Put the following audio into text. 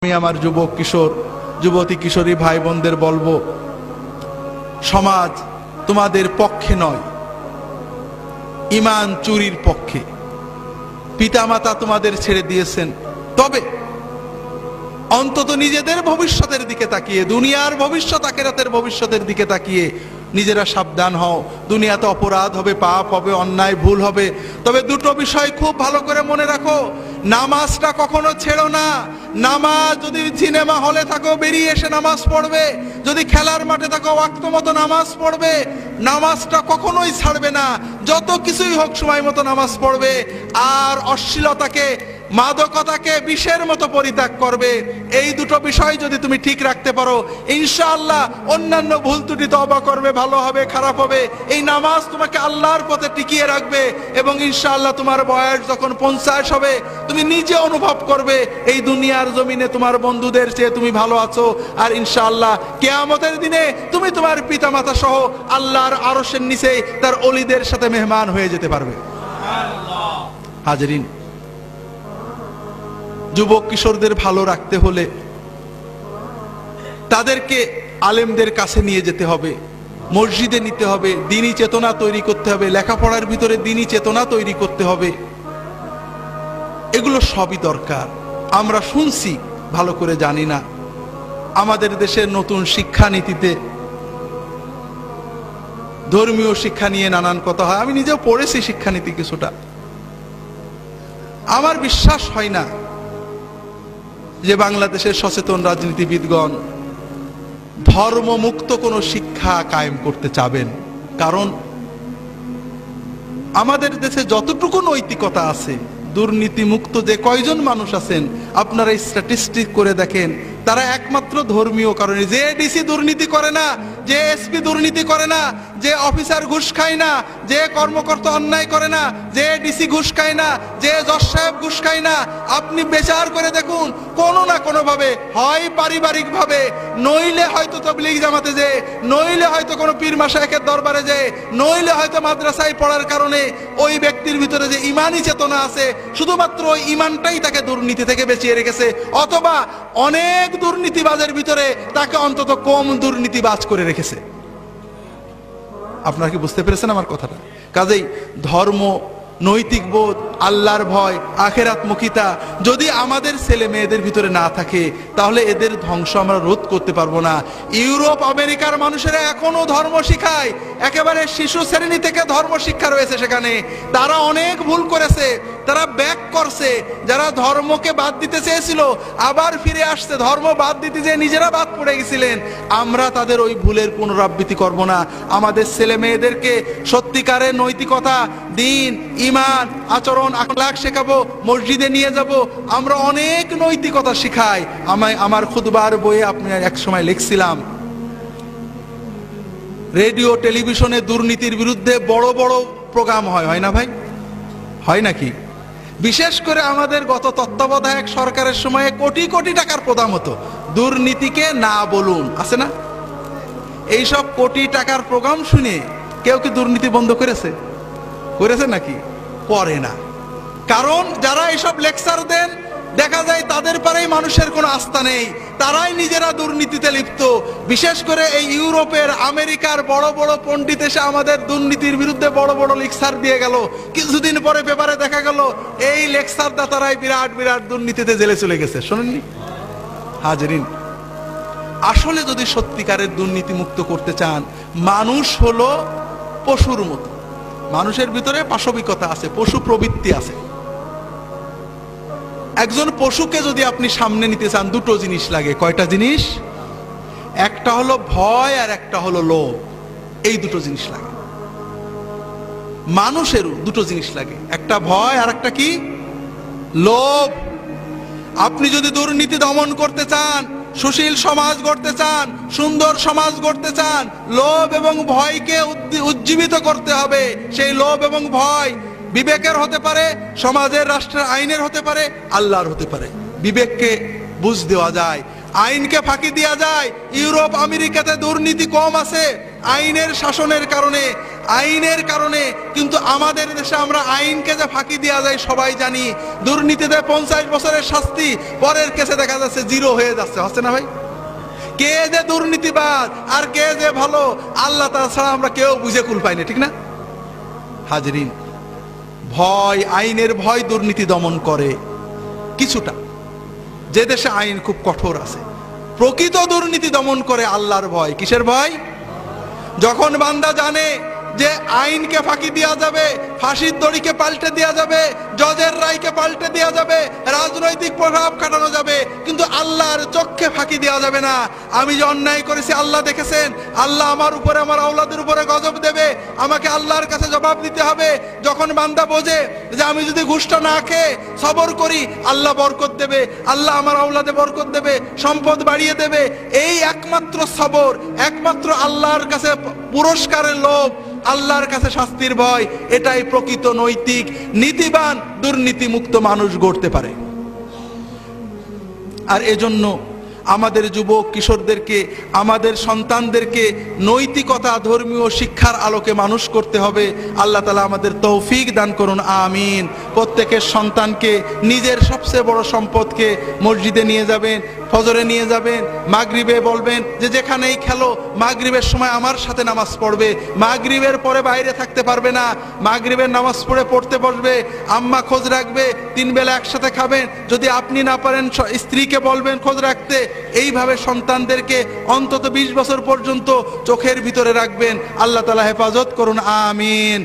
আমি আমার যুবক কিশোর যুবতী কিশোরী ভাই বোনদের বলবো, সমাজ তোমাদের পক্ষে নয়, ঈমান চুরির পক্ষে। পিতামাতা তোমাদের ছেড়ে দিয়েছেন, তবে অন্তত নিজেদের ভবিষ্যতের দিকে তাকিয়ে, দুনিয়ার ভবিষ্যৎ আখিরাতের ভবিষ্যতের দিকে তাকিয়ে নিজেরা সাবধান হও। দুনিয়াতে অপরাধ হবে, পাপ হবে, অন্যায় ভুল হবে, তবে দুটো বিষয় খুব ভালো করে মনে রাখো। নামাজটা কখনো ছেড়ো না। নামাজ, যদি সিনেমা হলে থাকো বেরিয়ে এসে নামাজ পড়বে, যদি খেলার মাঠে থাকো ওয়াক্ত মতো নামাজ পড়বে। নামাজটা কখনোই ছাড়বে না, যত কিছুই হোক সময় মতো নামাজ পড়বে। আর অশ্লীলতাকে, মাদকতাকে বিষের মতো পরিত্যাগ করবে। এই দুটো বিষয় যদি তুমি ঠিক রাখতে পারো, ইনশাআল্লাহ অন্যান্য ভুল ত্রুটি তওবা করবে, ভালো হবে, খারাপ হবে, এই নামাজ তোমাকে আল্লাহর পথে টিকিয়ে রাখবে। এবং ইনশাআল্লাহ তোমার বয়স যখন 50 হবে, তুমি নিজে অনুভব করবে এই দুনিয়ার জমিনে তোমার বন্ধুদের চেয়ে তুমি ভালো আছো। আর ইনশাআল্লাহ কিয়ামতের দিনে তুমি তোমার পিতামাতা সহ আল্লাহর আরশের নিচে তার ওলিদের সাথে মেহমান হয়ে যেতে পারবে। হাজরিন, যুবক কিশোরদের ভালো রাখতে হলে তাদেরকে আলেমদের কাছে নিয়ে যেতে হবে, মসজিদে নিতে হবে, দ্বীনি চেতনা তৈরি করতে হবে, লেখাপড়ার ভিতরে দ্বীনি চেতনা তৈরি করতে হবে। এগুলো সবই দরকার। আমরা শুনছি, ভালো করে জানি না। আমাদের দেশের নতুন শিক্ষানীতিতে ধর্মীয় শিক্ষা নিয়ে নানান কথা হয়। আমি নিজেও পড়েছি শিক্ষানীতি কিছুটা। আমার বিশ্বাস হয় না যে বাংলাদেশের সচেতন রাজনীতিবিদগণ ধর্মমুক্ত কোনো শিক্ষা কায়েম করতে চাবেন। কারণ আমাদের দেশে যতটুকু নৈতিকতা আছে, দুর্নীতিমুক্ত যে কয়জন মানুষ আছেন আপনারা স্ট্যাটিস্টিক করে দেখেন, তারা একমাত্র ধর্মীয় কারণে। যে ডিসি দুর্নীতি করে না, যে এসপি দুর্নীতি করে না, যে অফিসার ঘুষ খায় না, যে কর্মকর্তা অন্যায় করে না, যে ডিসি ঘুষ খায় না, যে জজ সাহেব ঘুষ খায় না, আপনি বিচার করে দেখুন কোনো না কোনো ভাবে, হয় পারিবারিক ভাবে, নইলে হয়তো তাবলীগ জামাতে যে, নইলে হয়তো কোনো পীর মাশায়েখের দরবারে যে, নইলে হয়তো মাদ্রাসায় পড়ার কারণে ওই ব্যক্তির ভিতরে যে ঈমানি চেতনা আছে, শুধুমাত্র ওই ঈমানটাই তাকে দুর্নীতি থেকে বাঁচিয়ে রেখেছে। অথবা অনেক দুর্নীতিবাজের ভিতরে তাকে অন্তত কম দুর্নীতিবাজ করে রেখেছে। আপনারা কি বুঝতে পেরেছেন আমার কথাটা? কাজেই ধর্ম, নৈতিক বোধ, আল্লাহর ভয়, আখিরাতমুখিতা যদি আমাদের ছেলে মেয়েদের ভিতরে না থাকে, তাহলে এদের ধ্বংস আমরা রোধ করতে পারবো না। ইউরোপ আমেরিকার মানুষেরা এখনো ধর্ম শিখায়, একেবারে শিশু শ্রেণী থেকে ধর্ম শিক্ষা রয়েছে সেখানে। তারা অনেক ভুল করেছে, তারা ব্যাক করছে। যারা ধর্মকে বাদ দিতে চেয়েছিল আবার ফিরে আসছে, ধর্ম বাদ দিতে যে নিজেরা বাদ পড়ে গেছিলেন। আমরা তাদের ওই ভুলের পুনরাবৃত্তি করব না। আমাদের ছেলে মেয়েদেরকে সত্যিকারের নৈতিকতা, দ্বীন, ঈমান, আচরণ, আখলাক শেখাবো, মসজিদে নিয়ে যাব। আমরা অনেক নৈতিকতা শিখাই। আমার খুতবার বইয়ে আপনি এক সময় লিখছিলাম, রেডিও টেলিভিশনে দুর্নীতির বিরুদ্ধে বড় বড় প্রোগ্রাম হয় না ভাই? হয় নাকি? বিশেষ করে আমাদের গত তত্ত্বাবধায়ক সরকারের সময়ে কোটি কোটি টাকার প্রোগ্রাম হতো, দুর্নীতিকে না বলুন, আছে না? এইসব কোটি টাকার প্রোগ্রাম শুনে কেউ কি দুর্নীতি বন্ধ করেছে? করেছে নাকি? করে না। কারণ যারা এইসব লেকচার দেন, দেখা যায় তাদের পরেই মানুষের কোনো আস্থা নেই, তারাই নিজেরা দুর্নীতিতে লিপ্ত। বিশেষ করে এই ইউরোপের, আমেরিকার বড় বড় পণ্ডিত এসে আমাদের দুর্নীতির বিরুদ্ধে বড় বড় লেকচার দিয়ে গেল। কিছুদিন পরে পেপারে দেখা গেল এই লেকচার দাতারাই বিরাট বিরাট দুর্নীতিতে জেলে চলে গেছে। শোনেননি? হাজরিন, আসলে যদি সত্যিকারের দুর্নীতি মুক্ত করতে চান, মানুষ হলো পশুর মতো। মানুষের ভিতরে পাশবিকতা আছে, পশু প্রবৃত্তি আছে। একজন পশুকে যদি আপনি সামনে নিতে চান, দুটো জিনিস লাগে। কয়টা জিনিস? একটা হলো ভয় আর একটা হলো লোভ। এই দুটো জিনিস লাগে। মানুষেরও দুটো জিনিস লাগে, একটা ভয় আর একটা কি? লোভ। আপনি যদি দুর্নীতি দমন করতে চান, সুশীল সমাজ গড়তে চান, সুন্দর সমাজ গড়তে চান, লোভ এবং ভয়কে উজ্জীবিত করতে হবে। সেই লোভ এবং ভয় বিবেকের হতে পারে, সমাজের, রাষ্ট্রের, আইনের হতে পারে, আল্লাহর হতে পারে। বিবেককে বুঝ দেওয়া যায়, আইনকে ফাঁকি দেওয়া যায়। ইউরোপ আমেরিকাতে দুর্নীতি কম আছে আইনের শাসনের কারণে। আইনের কারণে। কিন্তু আমাদের দেশে আমরা আইনকে যে ফাঁকি দেওয়া যায় সবাই জানি। দুর্নীতিতে 50 বছরের শাস্তি, পরের কেসে দেখা যাচ্ছে 0 হয়ে যাচ্ছে, হচ্ছে না ভাই? কে যে দুর্নীতিবাজ আর কে যে ভালো আল্লাহ তাআলা ছাড়া আমরা কেউ বুঝে কুল পাই না, ঠিক না হাজরিন? ভয়, আইনের ভয় দুর্নীতি দমন করে কিছুটা। যে দেশে আইন খুব কঠোর আছে, প্রকৃত দুর্নীতি দমন করে আল্লাহর ভয়। কিসের ভয়? যখন বান্দা জানে যে আইনকে ফাঁকি দেওয়া যাবে, ফাঁসির দড়িকে পাল্টে দেওয়া যাবে, জজের রায়কে পাল্টে দেওয়া যাবে, রাজনৈতিক প্রভাব খাটানো যাবে, কিন্তু আল্লাহর চোখে ফাঁকি দেওয়া যাবে না। আমি যে অন্যায় করেছি আল্লাহ দেখেছেন, আল্লাহ আমার উপরে, আমার আওলাদের উপরে গজব দেবে, আমাকে আল্লাহর কাছে জবাব দিতে হবে। যখন বান্দা বোঝে যে আমি যদি ঘুষটা না খেয়ে সবর করি আল্লাহ বরকত দেবে, আল্লাহ আমার আওলাদে বরকত দেবে, সম্পদ বাড়িয়ে দেবে, এই একমাত্র সবর, একমাত্র আল্লাহর কাছে পুরস্কারের লোভ, আল্লাহর কাছে শাস্তির ভয়, এটাই প্রকৃত নৈতিক নীতিবান দুর্নীতি মুক্ত মানুষ গড়তে পারে। আর এজন্য আমাদের যুবক কিশোরদেরকে, আমাদের সন্তানদেরকে নৈতিকতা, ধর্মীয় শিক্ষার আলোকে মানুষ করতে হবে। আল্লাহ তাআলা আমাদের তৌফিক দান করুন, আমিন। প্রত্যেকের সন্তানকে নিজের সবচেয়ে বড় সম্পদকে মসজিদে নিয়ে যাবেন, ফজরে নিয়ে যাবেন, মাগরিবে বলবেন যে যেখানেই খেলো মাগরিবের সময় আমার সাথে নামাজ পড়বে। মাগরিবের পরে বাইরে থাকতে পারবে না, মাগরিবের নামাজ পড়তে বসবে, আম্মা খোঁজ রাখবে, 3 বেলা একসাথে খাবেন। যদি আপনি না পারেন স্ত্রীকে বলবেন খোঁজ রাখতে। এইভাবে সন্তানদেরকে অন্তত 20 বছর পর্যন্ত চোখের ভিতরে রাখবেন। আল্লাহ তাআলা হেফাজত করুন, আমিন।